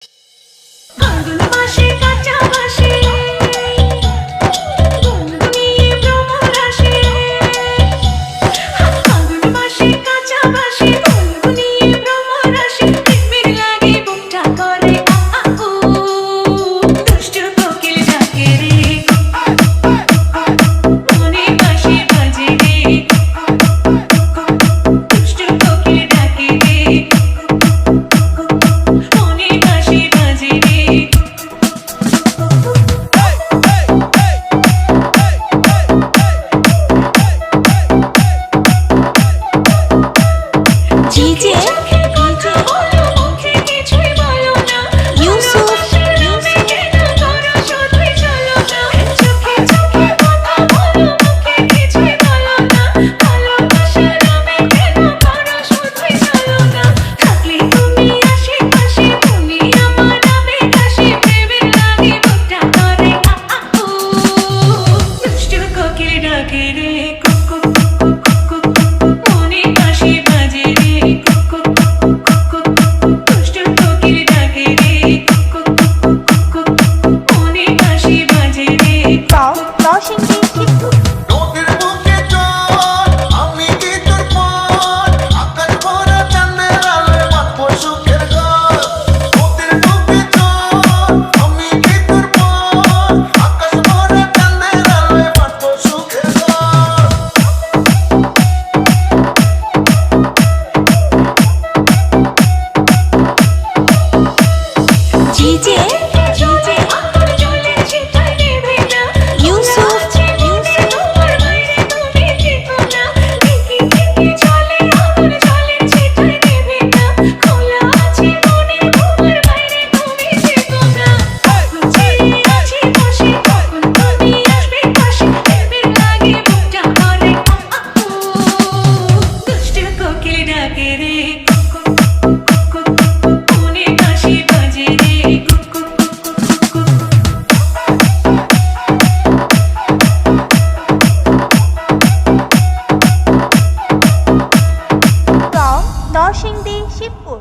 ফাল্গুন মাসে কাঁচা বাসে গুনগুনিয়ে ভ্রমর আসে। ফাল্গুন মাসে কাঁচা বাসে গুনগুনিয়ে ভ্রমর আসে। প্রেমের লাগে বুকটা করে আ উ, দুষ্টু কোকিল ডাকে রে, মনে বাঁশি বাজে রে, দুষ্টু কোকিল ডাকে রে, মনে বাঁশি বাজে রে। ডিজে চোখে কথা বলো, মুখে কিছুই বলো না। ইউসুফ মেঘে না করো, শুধুই চলো না। চোখে চোখে কথা বলো, মুখে কিছুই বলো না। ভালোবাসার মেঘে না করো, শুধুই চলো না। থাকলে তুমি আশেপাশে, তুমি আমার নামে কাশে। প্রেমের লাগে বুকটা করে আ উ, দুষ্টু কোকিল ডাকে রে, cook cook cook cook cook, মনে বাঁশি বাজে রে, cook cook cook cook cook, দুষ্টু কোকিল ডাকে রে, কুক কুক কুক কুক, মনে বাঁশি বাজে রে। গাও নরসিংদী শিবপুর। নদীর বুকে চল, আমি কি তোর পথ, আকাশ ভরা চাঁদের আলোয় বাঁধবো সুখের ঘর। নদীর বুকে চল, আমি কি তোর পথ, আকাশ ভরা চাঁদের আলোয় বাঁধবো সুখের ঘর। ডিজে চলে আগুন জ্বলেছে তাই নেবে না। ইউসুফ তোমার বাইরে তুমি থেকো না। থেকে থেকে চলে আগুন জ্বলেছে তাই নেবে না। খোলা আছে মনে, তোমার বাইরে তুমি থেকো না। চেয়ে আছি বসে, কখন তুমি আসবে পাশে। প্রেমের লাগে বুকটা করে আ উ, দুষ্টু কোকিল ডাকে রে, কুক কুক কুক কুক, মনে বাঁশি বাজে রে, cook cook cook cook cook. গাও নরসিংদী শিবপুর।